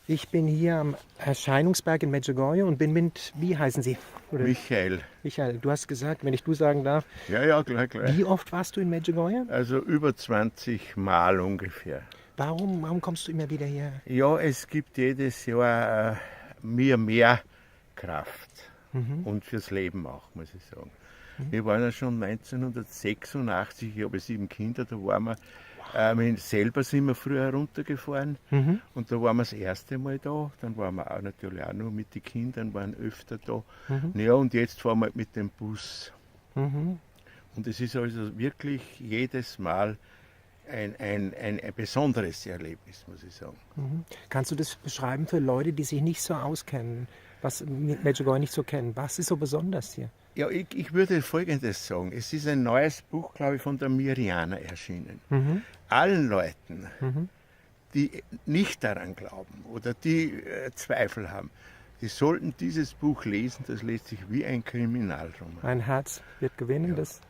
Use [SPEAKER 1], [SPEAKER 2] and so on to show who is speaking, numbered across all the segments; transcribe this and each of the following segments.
[SPEAKER 1] Ich bin hier am Erscheinungsberg in Medjugorje und bin mit, wie heißen Sie? Oder
[SPEAKER 2] Michael.
[SPEAKER 1] Michael, du hast gesagt, wenn ich du sagen darf,
[SPEAKER 2] Ja, ja, gleich, gleich.
[SPEAKER 1] wie oft warst du in Medjugorje?
[SPEAKER 2] Also über 20 Mal ungefähr.
[SPEAKER 1] Warum kommst du immer wieder her?
[SPEAKER 2] Ja, es gibt jedes Jahr mir mehr Kraft. Und fürs Leben auch, muss ich sagen. Wir waren ja schon 1986, ich habe 7 Kinder, da waren wir, selber sind wir früher runtergefahren und da waren wir das erste Mal da. Dann waren wir auch natürlich auch nur mit den Kindern, waren öfter da. Ja, und jetzt fahren wir halt mit dem Bus. Und es ist also wirklich jedes Mal ein besonderes Erlebnis, muss ich sagen.
[SPEAKER 1] Kannst du das beschreiben für Leute, die sich nicht so auskennen, was Medjugorje nicht so kennen? Was ist so besonders hier?
[SPEAKER 2] Ja, ich würde Folgendes sagen. Es ist ein neues Buch, glaube ich, von der Mirjana erschienen. Allen Leuten, die nicht daran glauben oder die Zweifel haben, die sollten dieses Buch lesen. Das liest sich wie ein Kriminalroman.
[SPEAKER 1] Mein Herz wird gewinnen, das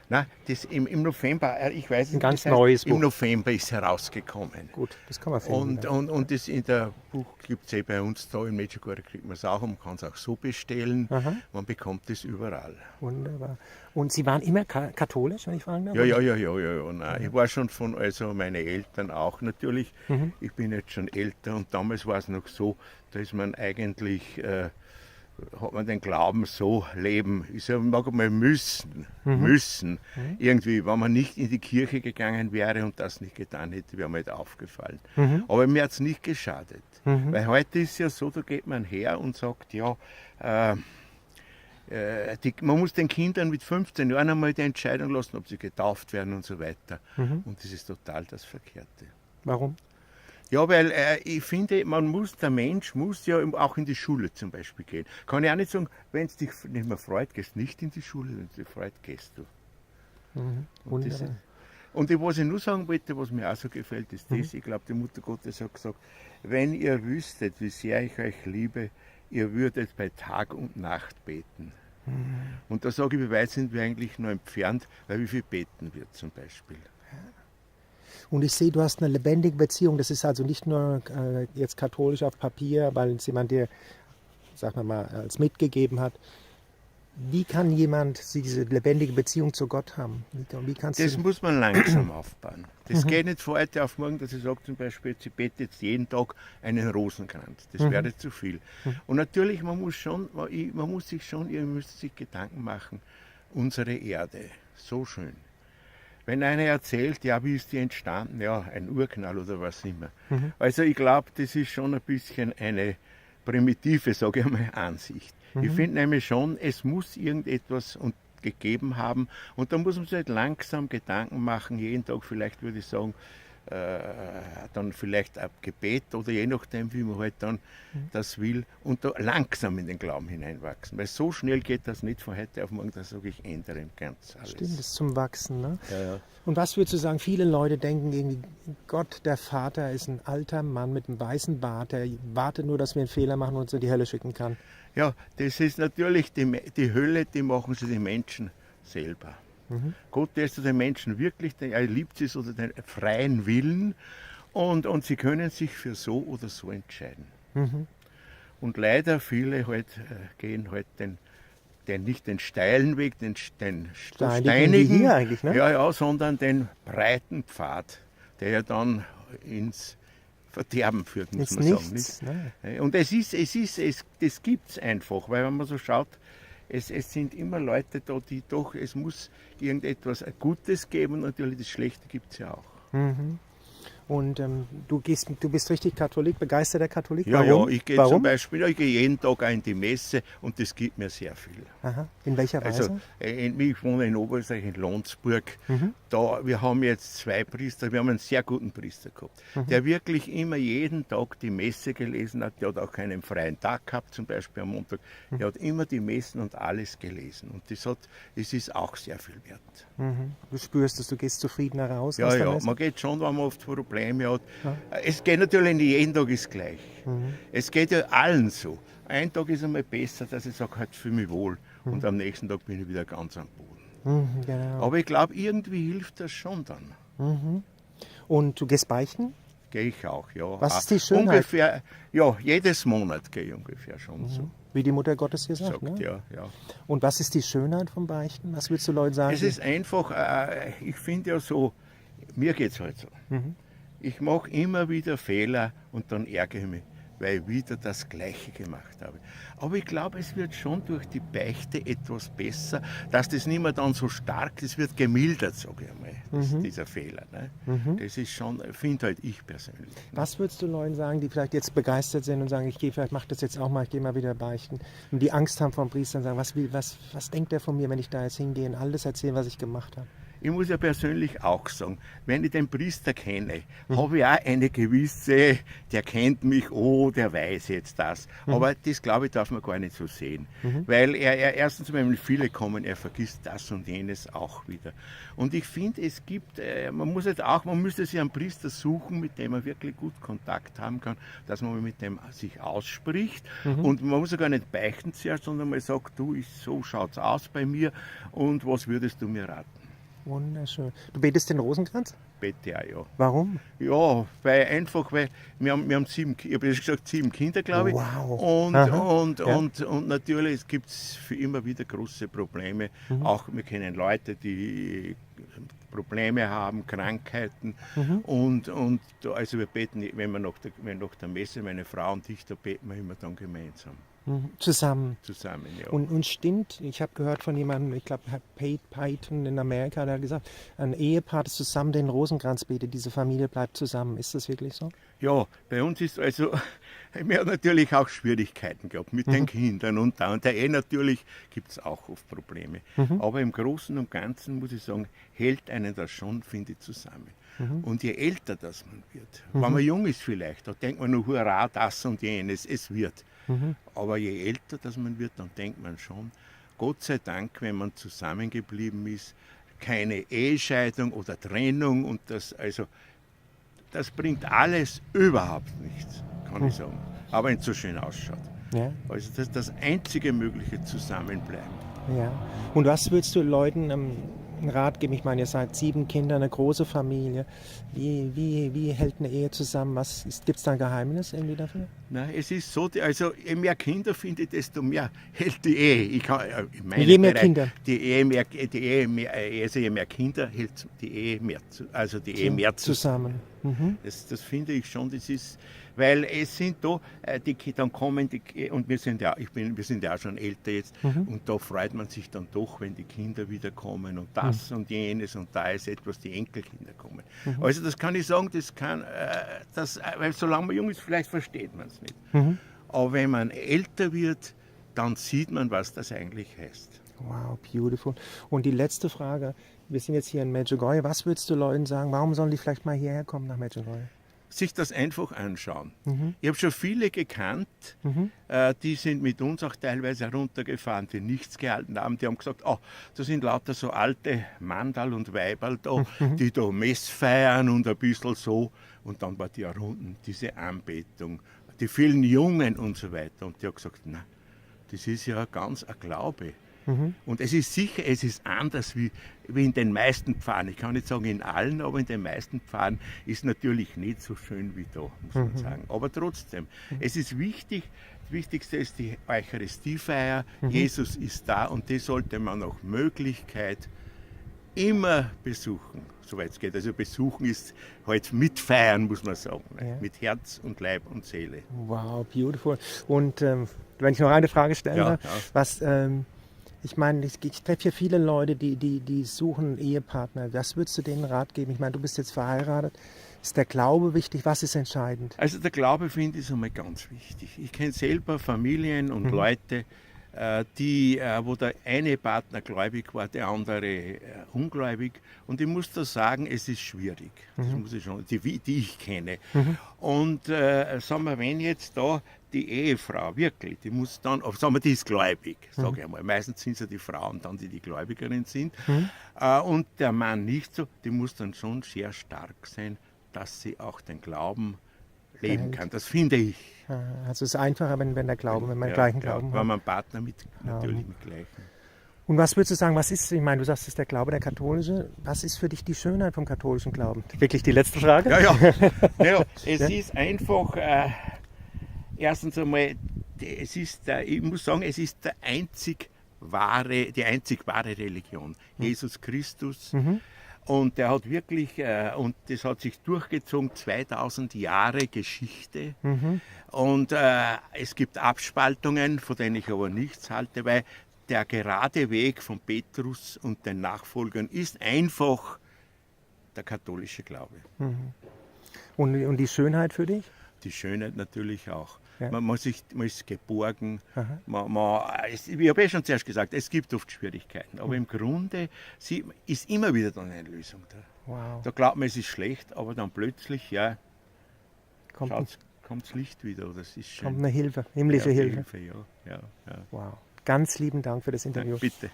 [SPEAKER 2] Na, das im November, ich weiß es
[SPEAKER 1] ein
[SPEAKER 2] nicht,
[SPEAKER 1] ganz
[SPEAKER 2] das heißt,
[SPEAKER 1] neues
[SPEAKER 2] im
[SPEAKER 1] Buch.
[SPEAKER 2] November ist herausgekommen.
[SPEAKER 1] Gut, das kann man finden.
[SPEAKER 2] Und das in der Buch gibt es bei uns da in Medjugorje, kriegt man es auch und man kann es auch so bestellen.
[SPEAKER 1] Aha.
[SPEAKER 2] Man bekommt es überall.
[SPEAKER 1] Wunderbar. Und Sie waren immer katholisch, wenn ich fragen darf?
[SPEAKER 2] Ja. Nein, ich war schon also meine Eltern auch natürlich. Ich bin jetzt schon älter und damals war es noch so, da ist man eigentlich, hat man den Glauben so leben, ich sage mal müssen. Irgendwie, wenn man nicht in die Kirche gegangen wäre und das nicht getan hätte, wäre mir nicht aufgefallen. Aber mir hat es nicht geschadet. Weil heute ist ja so, da geht man her und sagt, ja, man muss den Kindern mit 15 Jahren einmal die Entscheidung lassen, ob sie getauft werden und so weiter. Und das ist total das Verkehrte.
[SPEAKER 1] Warum?
[SPEAKER 2] Ja, weil ich finde, der Mensch muss ja auch in die Schule zum Beispiel gehen. Kann ich auch nicht sagen, wenn es dich nicht mehr freut, gehst nicht in die Schule, wenn es dich freut, gehst du.
[SPEAKER 1] Wunderbar.
[SPEAKER 2] Und was ich nur sagen wollte, was mir auch so gefällt, ist das, ich glaube, die Mutter Gottes hat gesagt, wenn ihr wüsstet, wie sehr ich euch liebe, ihr würdet bei Tag und Nacht beten. Und da sage ich, wie weit sind wir eigentlich noch entfernt, weil wie viel beten wir zum Beispiel.
[SPEAKER 1] Und ich sehe, du hast eine lebendige Beziehung. Das ist also nicht nur jetzt katholisch auf Papier, weil es jemand dir, sagen wir mal, als mitgegeben hat. Wie kann jemand diese lebendige Beziehung zu Gott haben? Wie kannst
[SPEAKER 2] Das
[SPEAKER 1] du...
[SPEAKER 2] muss man langsam aufbauen. Das geht nicht von heute auf morgen, dass ich sage zum Beispiel, ich bete jetzt jeden Tag einen Rosenkranz. Das wäre zu viel. Und natürlich, man muss sich Gedanken machen, unsere Erde, so schön. Wenn einer erzählt, ja, wie ist die entstanden? Ja, ein Urknall oder was immer. Also ich glaube, das ist schon ein bisschen eine primitive, sage ich mal, Ansicht. Ich finde nämlich schon, es muss irgendetwas gegeben haben und da muss man sich halt langsam Gedanken machen, jeden Tag vielleicht würde ich sagen, dann vielleicht ein Gebet oder je nachdem, wie man halt dann das will und da langsam in den Glauben hineinwachsen. Weil so schnell geht das nicht von heute auf morgen, da sage ich, ändere im ganz alles.
[SPEAKER 1] Stimmt, das ist zum Wachsen. Ne?
[SPEAKER 2] Ja.
[SPEAKER 1] Und was würdest du sagen, viele Leute denken irgendwie, Gott, der Vater, ist ein alter Mann mit einem weißen Bart, der wartet nur, dass wir einen Fehler machen und uns in die Hölle schicken kann.
[SPEAKER 2] Ja, das ist natürlich die Hölle, die machen sie die Menschen selber. Gott lässt den Menschen wirklich, er liebt sie oder den freien Willen und sie können sich für so oder so entscheiden. Und leider viele halt, gehen halt nicht den steilen Weg, den steinigen,
[SPEAKER 1] hier eigentlich, ne?
[SPEAKER 2] ja, sondern den breiten Pfad, der ja dann ins Verderben führt, muss man sagen.
[SPEAKER 1] Nichts,
[SPEAKER 2] Nicht? Und das gibt es einfach, weil wenn man so schaut, es sind immer Leute da, die doch, es muss irgendetwas Gutes geben und natürlich das Schlechte gibt es ja auch.
[SPEAKER 1] Und du bist richtig Katholik, begeisterter Katholik?
[SPEAKER 2] Ja,
[SPEAKER 1] Warum?
[SPEAKER 2] ich gehe zum Beispiel, ich gehe jeden Tag auch in die Messe und das gibt mir sehr viel.
[SPEAKER 1] Aha. In welcher Weise?
[SPEAKER 2] Also, ich wohne in Oberösterreich, in Lonsburg. Wir haben jetzt 2 Priester, wir haben einen sehr guten Priester gehabt, der wirklich immer jeden Tag die Messe gelesen hat. Der hat auch keinen freien Tag gehabt, zum Beispiel am Montag. Der hat immer die Messen und alles gelesen. Und es ist auch sehr viel wert.
[SPEAKER 1] Du spürst es, du gehst zufriedener raus.
[SPEAKER 2] Ja, man geht schon, wenn man oft Probleme hat. Ja. Es geht natürlich nicht jeden Tag ist gleich. Es geht ja allen so. Ein Tag ist einmal besser, dass ich sage, heute fühle ich mich wohl. Und am nächsten Tag bin ich wieder ganz am Boden.
[SPEAKER 1] Genau.
[SPEAKER 2] Aber ich glaube, irgendwie hilft das schon dann.
[SPEAKER 1] Und du gehst beichten?
[SPEAKER 2] Gehe ich auch, ja.
[SPEAKER 1] Was ist die Schönheit?
[SPEAKER 2] Ungefähr, ja, jedes Monat gehe ich ungefähr schon so.
[SPEAKER 1] Wie die Mutter Gottes hier sagt.
[SPEAKER 2] Sagt,
[SPEAKER 1] Ne?
[SPEAKER 2] ja.
[SPEAKER 1] Und was ist die Schönheit vom Beichten? Was würdest du Leuten sagen?
[SPEAKER 2] Es ist einfach, ich finde ja so, mir geht es halt so. Ich mache immer wieder Fehler und dann ärgere ich mich, weil ich wieder das Gleiche gemacht habe. Aber ich glaube, es wird schon durch die Beichte etwas besser, dass das nicht mehr dann so stark ist, wird gemildert, sage ich einmal, dieser Fehler. Ne? Das ist schon, finde halt ich persönlich. Ne?
[SPEAKER 1] Was würdest du Leuten sagen, die vielleicht jetzt begeistert sind und sagen, ich gehe vielleicht, mache das jetzt auch mal, ich gehe mal wieder beichten und die Angst haben vom Priester und sagen, was denkt der von mir, wenn ich da jetzt hingehe und alles erzähle, was ich gemacht habe?
[SPEAKER 2] Ich muss ja persönlich auch sagen, wenn ich den Priester kenne, habe ich auch eine gewisse, der kennt mich, oh, der weiß jetzt das. Aber das, glaube ich, darf man gar nicht so sehen. Weil er erstens, wenn viele kommen, er vergisst das und jenes auch wieder. Und ich finde, es gibt, man müsste sich einen Priester suchen, mit dem man wirklich gut Kontakt haben kann, dass man mit dem sich ausspricht. Und man muss ja gar nicht beichten zuerst, sondern man sagt, du, so schaut's aus bei mir und was würdest du mir raten?
[SPEAKER 1] Wunderschön. Du betest den Rosenkranz?
[SPEAKER 2] Bete ja, ja.
[SPEAKER 1] Warum?
[SPEAKER 2] Ja, weil wir haben 7 Kinder, glaube ich.
[SPEAKER 1] Wow.
[SPEAKER 2] Und natürlich gibt es für immer wieder große Probleme. Auch wir kennen Leute, die Probleme haben, Krankheiten. Also wir beten, wenn nach der Messe, meine Frau und ich, da beten wir immer dann gemeinsam.
[SPEAKER 1] Zusammen.
[SPEAKER 2] Ja.
[SPEAKER 1] Und stimmt, ich habe gehört von jemandem, ich glaube, Peyton in Amerika, der hat gesagt, ein Ehepaar, das zusammen den Rosenkranz betet, diese Familie bleibt zusammen. Ist das wirklich so?
[SPEAKER 2] Ja, bei uns ist also, wir haben natürlich auch Schwierigkeiten gehabt mit den Kindern und da. Und der Ehe natürlich gibt es auch oft Probleme. Aber im Großen und Ganzen, muss ich sagen, hält einen das schon, finde ich, zusammen. Und je älter das man wird, wenn man jung ist vielleicht, da denkt man nur, hurra, das und jenes, es wird. Aber je älter das man wird, dann denkt man schon, Gott sei Dank, wenn man zusammengeblieben ist, keine Ehescheidung oder Trennung und das bringt alles überhaupt nichts, kann ich sagen. Aber wenn es so schön ausschaut.
[SPEAKER 1] Ja.
[SPEAKER 2] Also das ist das einzige mögliche Zusammenbleiben.
[SPEAKER 1] Ja. Und was würdest du Leuten einen Rat geben? Ich meine, ihr seid 7 Kinder, eine große Familie. Wie hält eine Ehe zusammen? Gibt es da ein Geheimnis irgendwie dafür?
[SPEAKER 2] Nein, es ist so, also je mehr Kinder finde ich, desto mehr hält die Ehe.
[SPEAKER 1] Je mehr Kinder.
[SPEAKER 2] Je mehr Kinder hält die Ehe mehr, Ehe mehr
[SPEAKER 1] zusammen.
[SPEAKER 2] Das finde ich schon, das ist, weil es sind da, dann kommen die, und wir sind ja auch schon älter jetzt, und da freut man sich dann doch, wenn die Kinder wieder kommen und das und jenes und da ist etwas, die Enkelkinder kommen. Also das kann ich sagen, weil solange man jung ist, vielleicht versteht man es nicht. Aber wenn man älter wird, dann sieht man, was das eigentlich heißt.
[SPEAKER 1] Wow, beautiful. Und die letzte Frage, wir sind jetzt hier in Medjugorje, was würdest du Leuten sagen, warum sollen die vielleicht mal hierher kommen nach Medjugorje?
[SPEAKER 2] Sich das einfach anschauen. Ich habe schon viele gekannt, die sind mit uns auch teilweise heruntergefahren, die nichts gehalten haben. Die haben gesagt, da sind lauter so alte Mandal und Weiberl da, die da Mess feiern und ein bisschen so. Und dann war die unten, diese Anbetung, die vielen Jungen und so weiter. Und die haben gesagt, na, das ist ja ganz ein Glaube. Und es ist sicher, es ist anders wie in den meisten Pfarren. Ich kann nicht sagen in allen, aber in den meisten Pfarren ist natürlich nicht so schön wie da, muss man sagen. Aber trotzdem, es ist wichtig, das Wichtigste ist die Eucharistiefeier. Jesus ist da und die sollte man nach Möglichkeit immer besuchen, soweit es geht. Also besuchen ist halt mitfeiern, muss man sagen. Ja. Mit Herz und Leib und Seele.
[SPEAKER 1] Wow, beautiful. Und wenn ich noch eine Frage stellen darf, was... Ich meine, ich treffe hier viele Leute, die suchen einen Ehepartner. Was würdest du denen Rat geben? Ich meine, du bist jetzt verheiratet. Ist der Glaube wichtig? Was ist entscheidend?
[SPEAKER 2] Also der Glaube, finde ich, ist einmal ganz wichtig. Ich kenne selber Familien und Leute, wo der eine Partner gläubig war, der andere ungläubig. Und ich muss da sagen, es ist schwierig. Das muss ich schon, die ich kenne. Und sagen wir, wenn jetzt da die Ehefrau wirklich, die muss dann, sagen wir, die ist gläubig, sage ich einmal. Meistens sind es ja die Frauen dann, die Gläubigerin sind. Und der Mann nicht so, die muss dann schon sehr stark sein, dass sie auch den Glauben leben kann. Das finde ich.
[SPEAKER 1] Also es ist einfacher, wenn man gleichen Glauben hat.
[SPEAKER 2] Wenn man einen Partner natürlich mit gleichen.
[SPEAKER 1] Und was würdest du sagen, was ist, ich meine, du sagst, es ist der Glaube, der katholische, was ist für dich die Schönheit vom katholischen Glauben? Wirklich die letzte Frage?
[SPEAKER 2] Ja, es ist einfach, erstens einmal, ich muss sagen, es ist die einzig wahre Religion. Jesus Christus. Und der hat wirklich, und das hat sich durchgezogen, 2000 Jahre Geschichte. Und es gibt Abspaltungen, von denen ich aber nichts halte, weil der gerade Weg von Petrus und den Nachfolgern ist einfach der katholische Glaube.
[SPEAKER 1] Und die Schönheit für dich?
[SPEAKER 2] Die Schönheit natürlich auch.
[SPEAKER 1] Ja.
[SPEAKER 2] Man ist geborgen. Ich habe schon zuerst gesagt, es gibt oft Schwierigkeiten, aber im Grunde ist immer wieder dann eine Lösung da.
[SPEAKER 1] Wow.
[SPEAKER 2] Da glaubt man, es ist schlecht, aber dann plötzlich,
[SPEAKER 1] Kommt
[SPEAKER 2] kommt das Licht wieder. Oder es ist schön.
[SPEAKER 1] eine Hilfe, himmlische Hilfe.
[SPEAKER 2] Ja.
[SPEAKER 1] Wow. Ganz lieben Dank für das Interview.
[SPEAKER 2] Bitte.